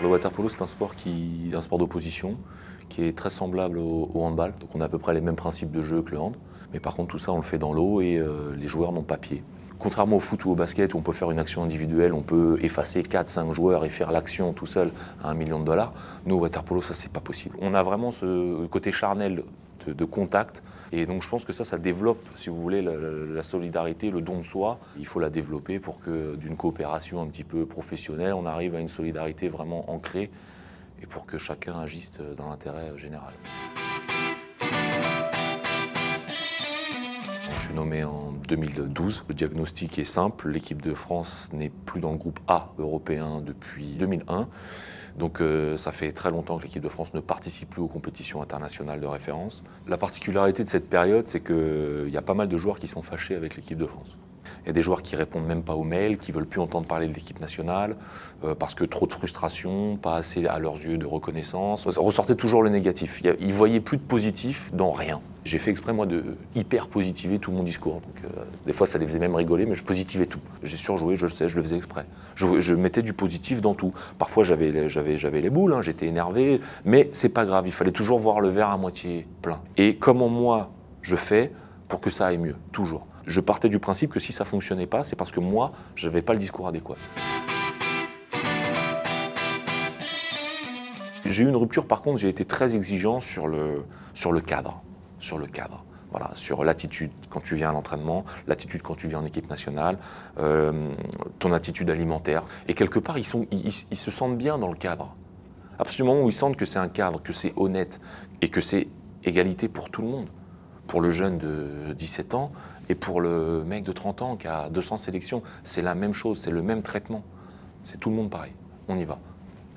Le water polo, c'est un sport d'opposition qui est très semblable au handball. Donc on a à peu près les mêmes principes de jeu que le hand. Mais par contre, tout ça, on le fait dans l'eau et les joueurs n'ont pas pied. Contrairement au foot ou au basket où on peut faire une action individuelle, on peut effacer 4-5 joueurs et faire l'action tout seul à $1 million, nous, au water polo, ça, c'est pas possible. On a vraiment ce côté charnel de contact. Et donc je pense que ça développe, si vous voulez, la solidarité, le don de soi. Il faut la développer pour que d'une coopération un petit peu professionnelle, on arrive à une solidarité vraiment ancrée et pour que chacun agisse dans l'intérêt général. Je suis nommé en 2012. Le diagnostic est simple, l'équipe de France n'est plus dans le groupe A européen depuis 2001. Donc ça fait très longtemps que l'équipe de France ne participe plus aux compétitions internationales de référence. La particularité de cette période, c'est qu'il y a pas mal de joueurs qui sont fâchés avec l'équipe de France. Il y a des joueurs qui répondent même pas aux mails, qui veulent plus entendre parler de l'équipe nationale, parce que trop de frustration, pas assez à leurs yeux de reconnaissance. Ressortait toujours le négatif. Ils voyaient plus de positif dans rien. J'ai fait exprès, moi, de hyper positiver tout mon discours. Donc, des fois, ça les faisait même rigoler, mais je positivais tout. J'ai surjoué, je le sais, je le faisais exprès. Je mettais du positif dans tout. Parfois, j'avais les boules, hein, j'étais énervé, mais c'est pas grave, il fallait toujours voir le verre à moitié plein. Et comment moi, je fais pour que ça aille mieux, toujours. Je partais du principe que si ça ne fonctionnait pas, c'est parce que moi, je n'avais pas le discours adéquat. J'ai eu une rupture, par contre, j'ai été très exigeant sur le cadre. Voilà, sur l'attitude quand tu viens à l'entraînement, l'attitude quand tu viens en équipe nationale, ton attitude alimentaire. Et quelque part, ils se sentent bien dans le cadre. À partir du moment où ils sentent que c'est un cadre, que c'est honnête et que c'est égalité pour tout le monde. Pour le jeune de 17 ans et pour le mec de 30 ans qui a 200 sélections, c'est la même chose, c'est le même traitement. C'est tout le monde pareil, on y va.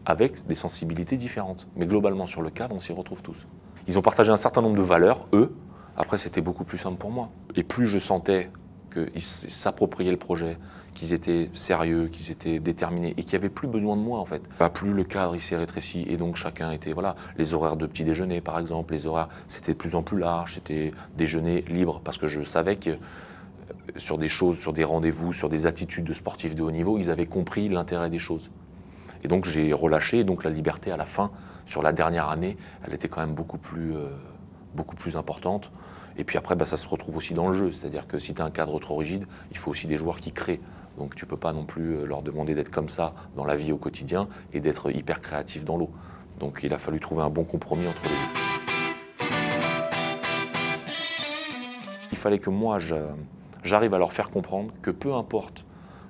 Avec des sensibilités différentes. Mais globalement, sur le cadre, on s'y retrouve tous. Ils ont partagé un certain nombre de valeurs, eux. Après, c'était beaucoup plus simple pour moi. Et plus je sentais qu'ils s'appropriaient le projet, qu'ils étaient sérieux, qu'ils étaient déterminés et qu'il n'y avait plus besoin de moi en fait. Plus le cadre il s'est rétréci et donc chacun était, voilà, les horaires de petit déjeuner par exemple, les horaires c'était de plus en plus large, c'était déjeuner libre parce que je savais que sur des choses, sur des rendez-vous, sur des attitudes de sportifs de haut niveau, ils avaient compris l'intérêt des choses. Et donc j'ai relâché, et donc la liberté à la fin, sur la dernière année, elle était quand même beaucoup plus importante. Et puis après, ça se retrouve aussi dans le jeu, c'est-à-dire que si tu as un cadre trop rigide, il faut aussi des joueurs qui créent. Donc tu ne peux pas non plus leur demander d'être comme ça dans la vie au quotidien et d'être hyper créatif dans l'eau. Donc il a fallu trouver un bon compromis entre les deux. Il fallait que moi, j'arrive à leur faire comprendre que peu importe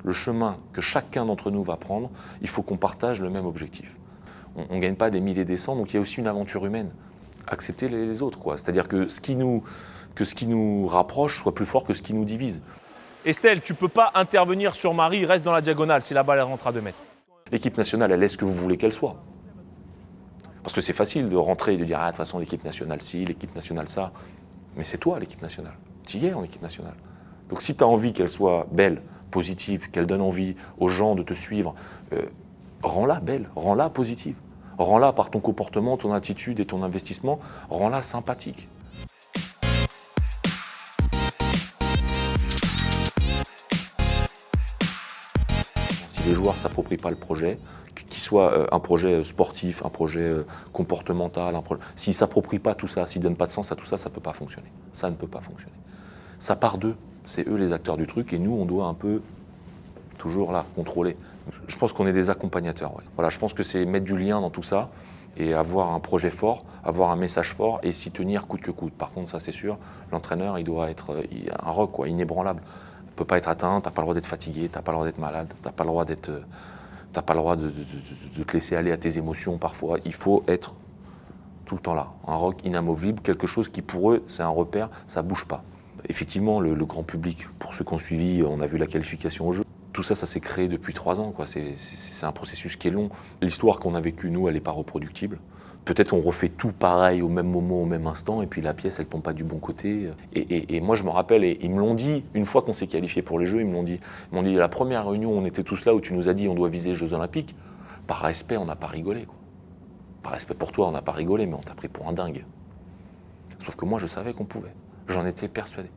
le chemin que chacun d'entre nous va prendre, il faut qu'on partage le même objectif. On ne gagne pas des milliers et des cents, donc il y a aussi une aventure humaine. Accepter les autres, quoi. C'est-à-dire que ce qui nous rapproche soit plus fort que ce qui nous divise. Estelle, tu ne peux pas intervenir sur Marie, reste dans la diagonale si la balle rentre à 2 mètres. L'équipe nationale, elle est ce que vous voulez qu'elle soit. Parce que c'est facile de rentrer et de dire « Ah, de toute façon, l'équipe nationale ci, l'équipe nationale ça ». Mais c'est toi, l'équipe nationale. Tu y es en équipe nationale. Donc si tu as envie qu'elle soit belle, positive, qu'elle donne envie aux gens de te suivre, rends-la belle, rends-la positive. Rends-la par ton comportement, ton attitude et ton investissement, rends-la sympathique. Si les joueurs ne s'approprient pas le projet, qu'il soit un projet sportif, un projet comportemental, s'ils ne s'approprient pas tout ça, s'ils ne donnent pas de sens à tout ça, ça ne peut pas fonctionner. Ça ne peut pas fonctionner. Ça part d'eux, c'est eux les acteurs du truc et nous, on doit un peu toujours là, contrôler. Je pense qu'on est des accompagnateurs. Ouais. Voilà, je pense que c'est mettre du lien dans tout ça et avoir un projet fort, avoir un message fort et s'y tenir coûte que coûte. Par contre, ça c'est sûr, l'entraîneur, il doit être un roc, quoi, inébranlable. Il ne peut pas être atteint, tu n'as pas le droit d'être fatigué, tu n'as pas le droit d'être malade, tu n'as pas le droit de te laisser aller à tes émotions parfois. Il faut être tout le temps là, un roc inamovible, quelque chose qui pour eux, c'est un repère, ça ne bouge pas. Effectivement, le grand public, pour ceux qui ont suivi, on a vu la qualification au jeu. Tout ça, ça s'est créé depuis 3 ans. C'est un processus qui est long. L'histoire qu'on a vécue, nous, elle n'est pas reproductible. Peut-être on refait tout pareil au même moment, au même instant, et puis la pièce, elle ne tombe pas du bon côté. Et moi, je me rappelle, et ils me l'ont dit, une fois qu'on s'est qualifié pour les Jeux, ils m'ont dit, la première réunion, on était tous là, où tu nous as dit on doit viser les Jeux Olympiques. Par respect, on n'a pas rigolé, quoi. Par respect pour toi, on n'a pas rigolé, mais on t'a pris pour un dingue. Sauf que moi, je savais qu'on pouvait. J'en étais persuadé.